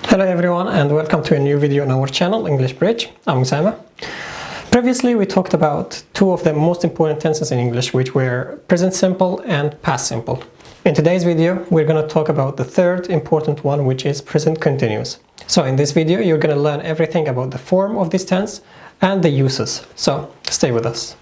Hello everyone and welcome to a new video on our channel English Bridge. I'm Usama. Previously we talked about two of the most important tenses in English, which were present simple and past simple. In today's video we're going to talk about the third important one, which is present continuous. So in this video you're going to learn everything about the form of this tense and the uses. So stay with us.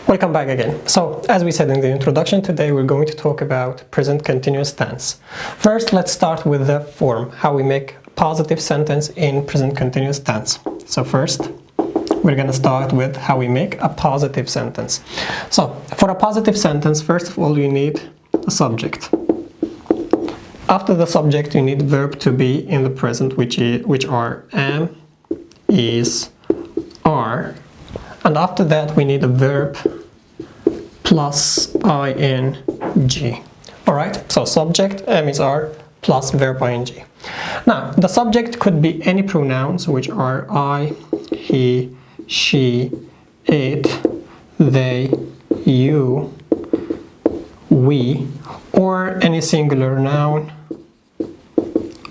Welcome back again. So, as we said in the introduction, today we're going to talk about present continuous tense. First, let's start with the form, how we make a positive sentence in present continuous tense. So first, we're going to start with how we make a positive sentence. So, for a positive sentence, first of all, you need a subject. After the subject, you need verb to be in the present, which are am, is, are. And after that we need a verb plus ing. Alright, so subject, am is are, plus verb ing. Now, the subject could be any pronouns, which are I, he, she, it, they, you, we, or any singular noun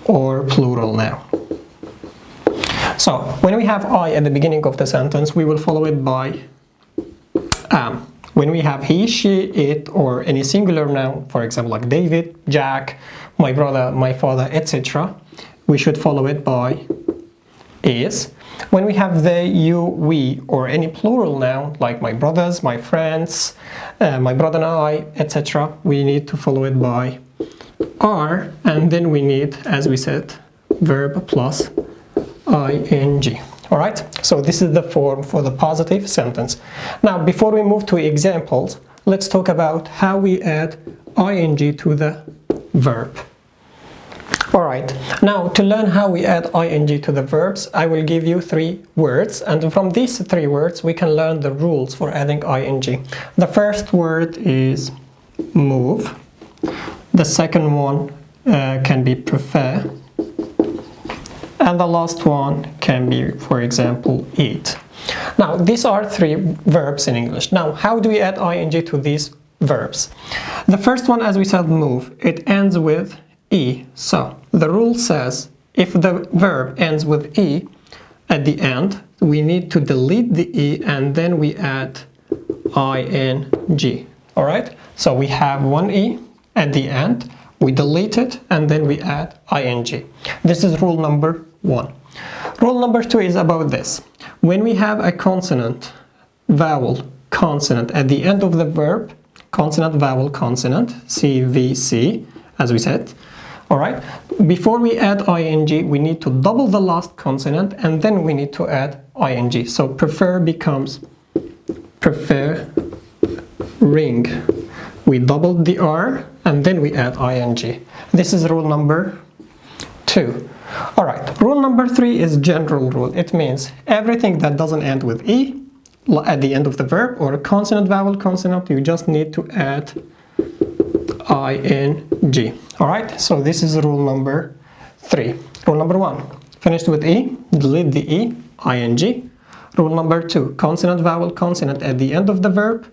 or plural noun. So, when we have I at the beginning of the sentence, we will follow it by am. When we have he, she, it, or any singular noun, for example, like David, Jack, my brother, my father, etc., we should follow it by is. When we have they, you, we, or any plural noun, like my brothers, my friends, my brother and I, etc., we need to follow it by are, and then we need, as we said, verb plus ing. Alright, so this is the form for the positive sentence. Now, before we move to examples, let's talk about how we add ing to the verb. Alright, now to learn how we add ing to the verbs, I will give you three words, and from these three words we can learn the rules for adding ing. The first word is move. The second one can be prefer. And the last one can be, for example, eat. Now, these are three verbs in English. Now, how do we add ing to these verbs? The first one, as we said, move, it ends with e. So, the rule says if the verb ends with e at the end, we need to delete the e and then we add ing. Alright? So, we have one e at the end, we delete it, and then we add ing. This is rule number 1. Rule number 2 is about this. When we have a consonant, vowel, consonant at the end of the verb, consonant, vowel, consonant, CVC, as we said, alright, before we add ing, we need to double the last consonant and then we need to add ing. So prefer becomes prefer ring. We doubled the R and then we add ing. This is rule number 2. Alright, rule number 3 is general rule. It means everything that doesn't end with E at the end of the verb or a consonant, vowel, consonant, you just need to add ing. Alright, so this is rule number 3. Rule number 1, finished with E, delete the E, ing. Rule number 2, consonant, vowel, consonant at the end of the verb,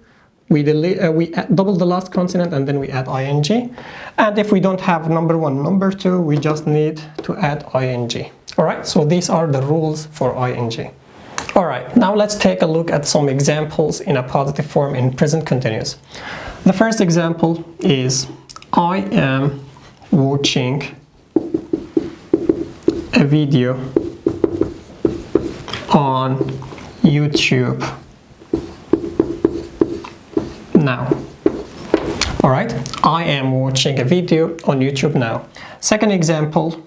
we double the last consonant and then we add ing. And if we don't have number 1, number 2, we just need to add ing. Alright, so these are the rules for ing. Alright, now let's take a look at some examples in a positive form in present continuous. The first example is I am watching a video on YouTube now. Alright, I am watching a video on YouTube now. Second example,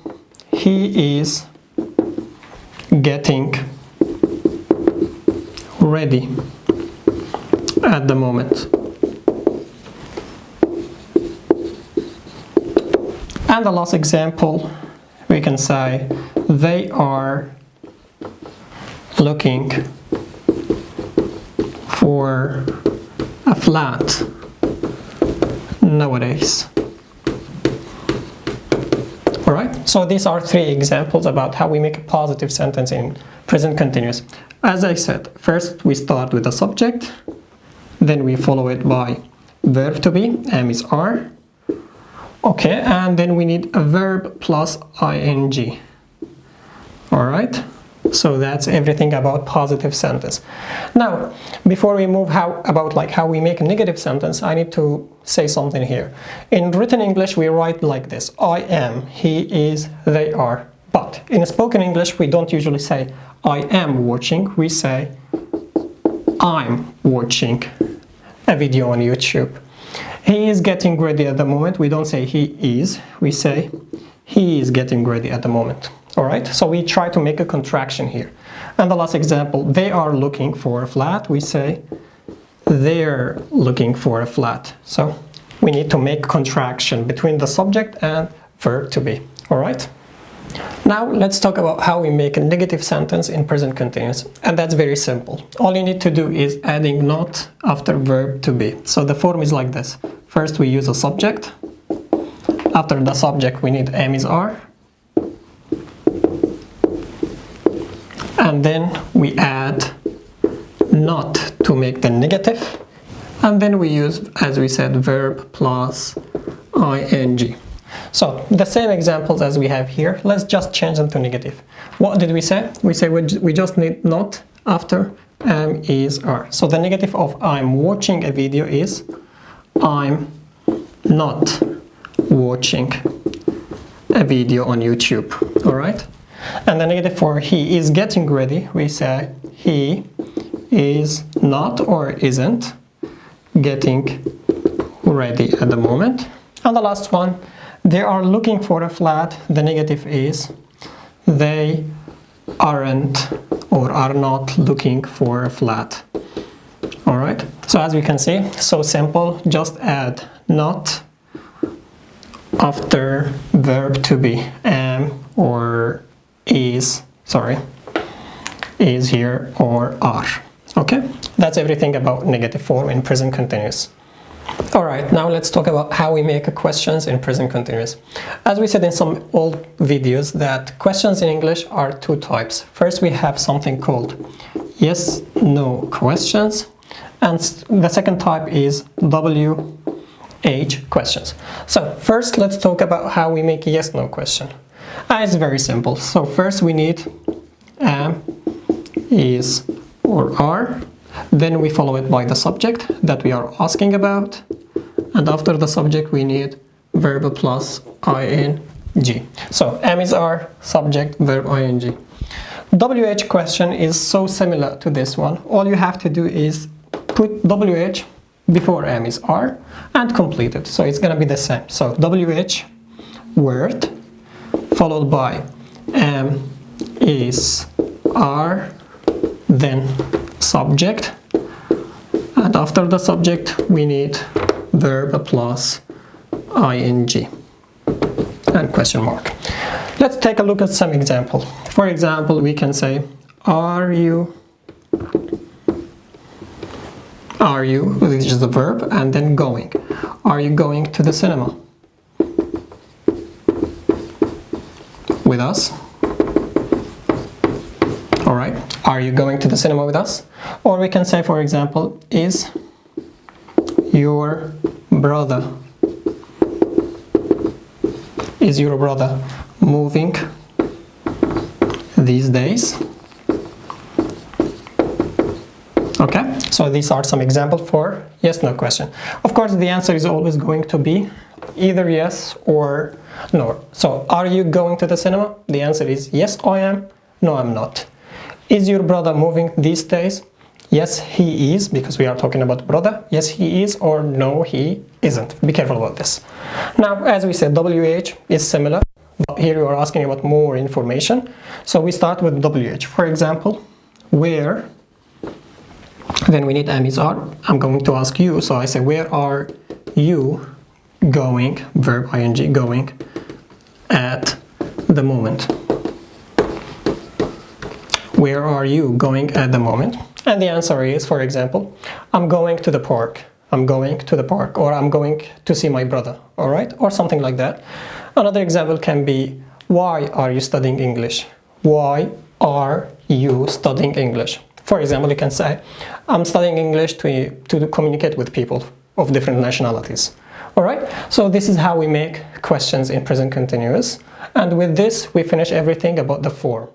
he is getting ready at the moment. And the last example, we can say they are looking for a flat nowadays. Alright, so these are three examples about how we make a positive sentence in present continuous. As I said, first we start with the subject, then we follow it by verb to be, am is are. Okay, and then we need a verb plus ing. All right, so that's everything about positive sentence. Now, before we move how we make a negative sentence, I need to say something here. In written English, we write like this: I am, he is, they are. But in spoken English, we don't usually say I am watching, we say I'm watching a video on YouTube. He is getting ready at the moment. We don't say he is, we say he is getting ready at the moment. All right, so we try to make a contraction here. And the last example, they are looking for a flat. We say they're looking for a flat. So we need to make contraction between the subject and verb to be. All right. Now let's talk about how we make a negative sentence in present continuous, and that's very simple. All you need to do is adding not after verb to be. So the form is like this. First we use a subject. After the subject we need am is are. And then we add not to make the negative. And then we use, as we said, verb plus ing. So the same examples as we have here, let's just change them to negative. What did we say? We say we just need not after am is are. So the negative of I'm watching a video is I'm not watching a video on YouTube. All right. And the negative for he is getting ready, we say he is not or isn't getting ready at the moment. And the last one, they are looking for a flat. The negative is they aren't or are not looking for a flat. All right. So as we can see, so simple. Just add not after verb to be, am or is here or are. Okay, that's everything about negative form in present continuous. Alright, now let's talk about how we make questions in present continuous. As we said in some old videos that questions in English are two types. First we have something called yes, no questions, and the second type is WH questions. So first let's talk about how we make a yes, no question. It's very simple. So first we need am, is, or are. Then we follow it by the subject that we are asking about. And after the subject we need verb plus ing. So am, is, are, subject, verb, ing. WH question is so similar to this one. All you have to do is put WH before am, is, are and complete it. So it's going to be the same. So WH word followed by am, is, are, then subject, and after the subject we need verb plus ing and question mark. Let's take a look at some example. For example, we can say are you, which is the verb, and then going. Are you going to the cinema with us? All right, are you going to the cinema with us? Or we can say, for example, is your brother moving these days? Okay, so these are some examples for yes, no question. Of course, the answer is always going to be either yes or no. So, are you going to the cinema? The answer is yes, I am. No, I'm not. Is your brother moving these days? Yes, he is, because we are talking about brother. Yes, he is, or no, he isn't. Be careful about this. Now, as we said, WH is similar, but here we are asking about more information. So we start with WH. For example, where, then we need am, is, are. I'm going to ask you, so I say, where are you going, verb ing, going, at the moment? Where are you going at the moment? And the answer is, for example, I'm going to the park. I'm going to the park, or I'm going to see my brother, all right? Or something like that. Another example can be, why are you studying English? Why are you studying English? For example, you can say, I'm studying English to communicate with people, of different nationalities. Alright, so this is how we make questions in present continuous, and with this we finish everything about the form.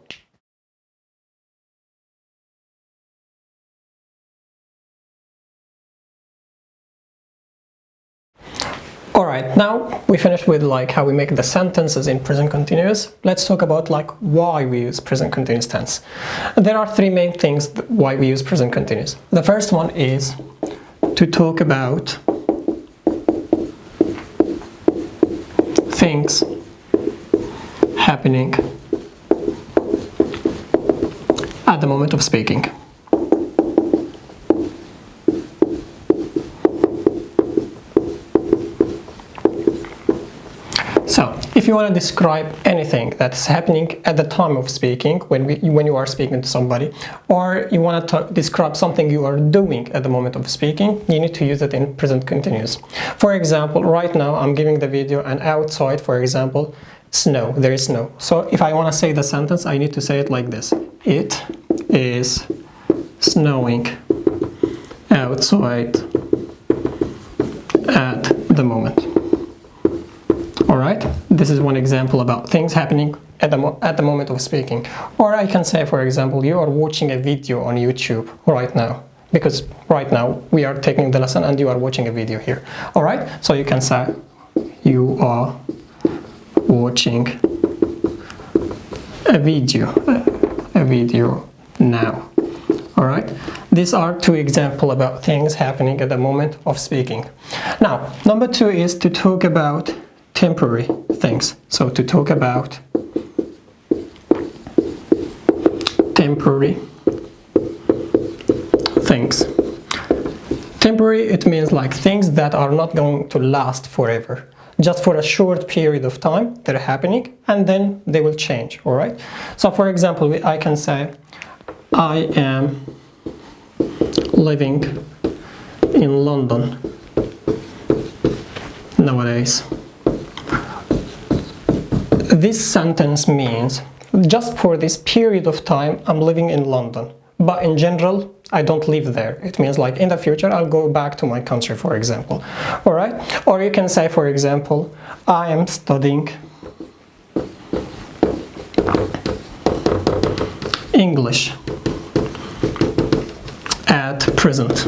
Alright, now we finished with like how we make the sentences in present continuous. Let's talk about like why we use present continuous tense. There are three main things why we use present continuous. The first one is to talk about things happening at the moment of speaking. So, if you want to describe anything that's happening at the time of speaking, when you are speaking to somebody, or you want to describe something you are doing at the moment of speaking, you need to use it in present continuous. For example, right now I'm giving the video and outside, for example, snow, there is snow. So if I want to say the sentence, I need to say it like this. It is snowing outside at the moment. Alright, this is one example about things happening at the moment of speaking. Or I can say, for example, you are watching a video on YouTube right now, because right now we are taking the lesson and you are watching a video here. Alright, so you can say you are watching a video now. Alright, these are two examples about things happening at the moment of speaking. Now, number two is to talk about temporary things. So to talk about temporary things. Temporary, it means like things that are not going to last forever. Just for a short period of time they're happening and then they will change, all right? So for example, I can say, I am living in London nowadays. This sentence means just for this period of time I'm living in London, but in general I don't live there. It means like in the future I'll go back to my country, for example. Alright? Or you can say, for example, I am studying English at present.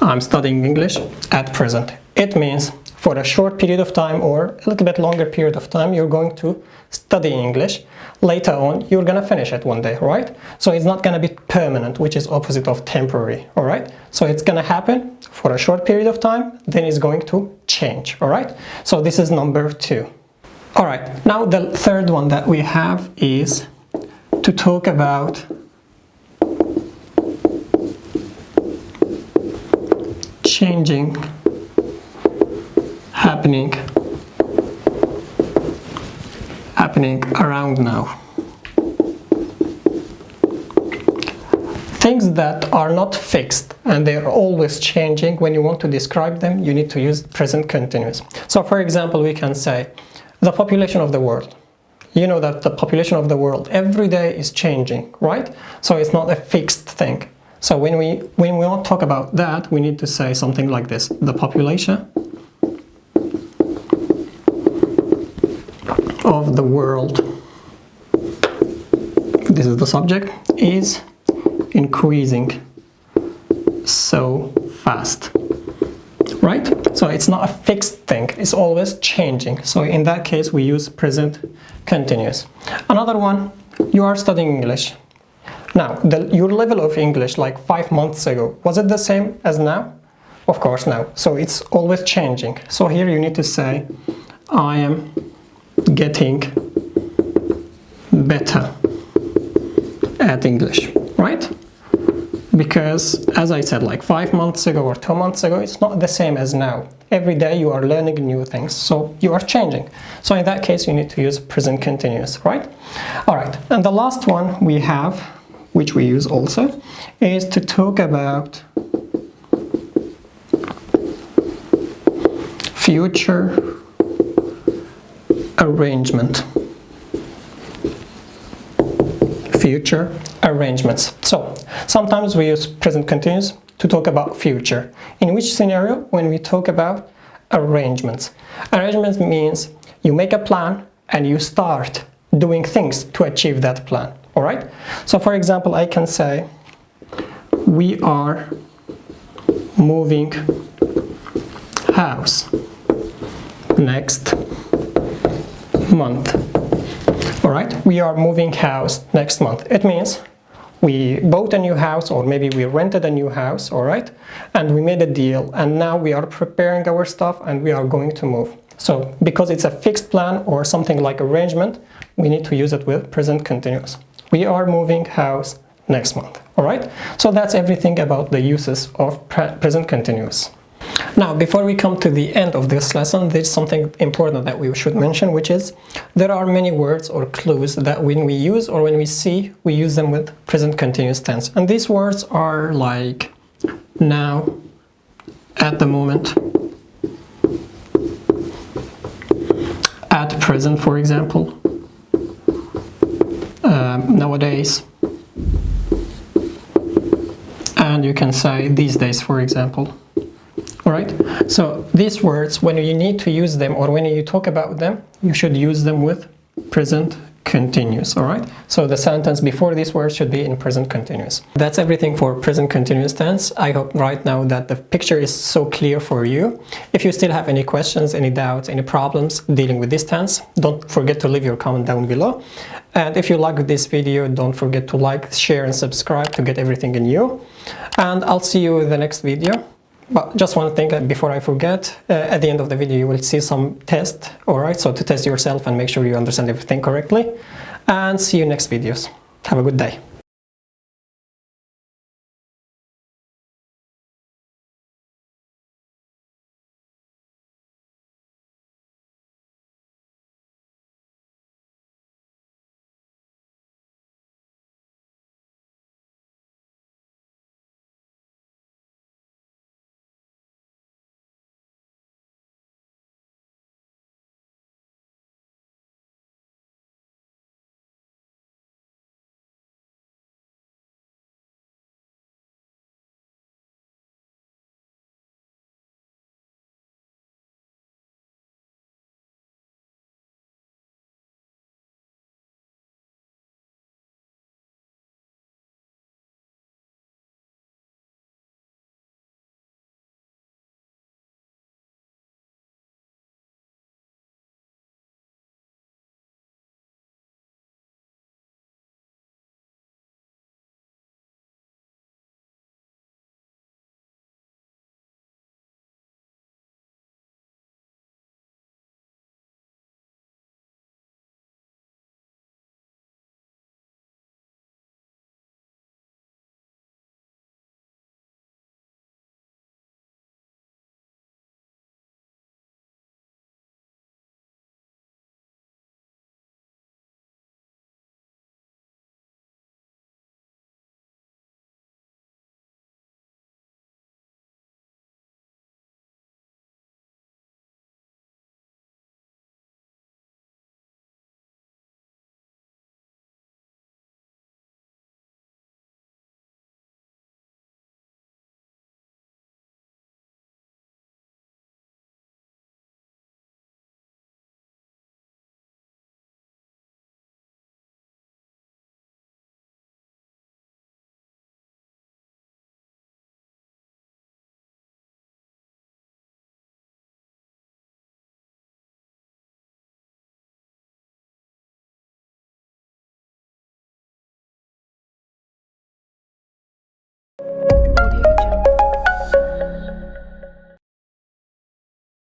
I'm studying English at present. It means for a short period of time or a little bit longer period of time you're going to study English. Later on you're gonna finish it one day, right? So it's not gonna be permanent, which is opposite of temporary, all right? So it's gonna happen for a short period of time, then it's going to change, all right? So this is number two. All right, now the third one that we have is to talk about changing, happening around now. Things that are not fixed and they're always changing, when you want to describe them, you need to use present continuous. So for example, we can say the population of the world. You know that the population of the world every day is changing, right? So it's not a fixed thing. So when we want to talk about that, we need to say something like this. The population of the world, this is the subject, is increasing so fast, right? So it's not a fixed thing, it's always changing. So in that case we use present continuous. Another one, you are studying English. Now, your level of English like 5 months ago, was it the same as now? Of course no. So it's always changing. So here you need to say, I am getting better at English, right? Because as I said, like 5 months ago or 2 months ago, it's not the same as now. Every day you are learning new things, so you are changing. So in that case you need to use present continuous, right? All right, and the last one we have, which we use also, is to talk about future arrangement. Future arrangements. So sometimes we use present continuous to talk about future. In which scenario? When we talk about arrangements. Arrangements means you make a plan and you start doing things to achieve that plan. All right? So for example, I can say, we are moving house next month. All right? We are moving house next month. It means we bought a new house, or maybe we rented a new house, all right? And we made a deal, and now we are preparing our stuff and we are going to move. So because it's a fixed plan or something like arrangement, we need to use it with present continuous. We are moving house next month, all right? So that's everything about the uses of present continuous. Now, before we come to the end of this lesson, there's something important that we should mention, which is there are many words or clues that when we use or when we see, we use them with present continuous tense. And these words are like now, at the moment, at present, for example, nowadays, and you can say these days, for example. All right, so these words, when you need to use them or when you talk about them, you should use them with present continuous. All right, so the sentence before these words should be in present continuous. That's everything for present continuous tense. I hope right now that the picture is so clear for you. If you still have any questions, any doubts, any problems dealing with this tense, don't forget to leave your comment down below. And if you liked this video, don't forget to like, share and subscribe to get everything new. And I'll see you in the next video. But just one thing before I forget, at the end of the video you will see some test, alright, so to test yourself and make sure you understand everything correctly. And see you next videos. Have a good day.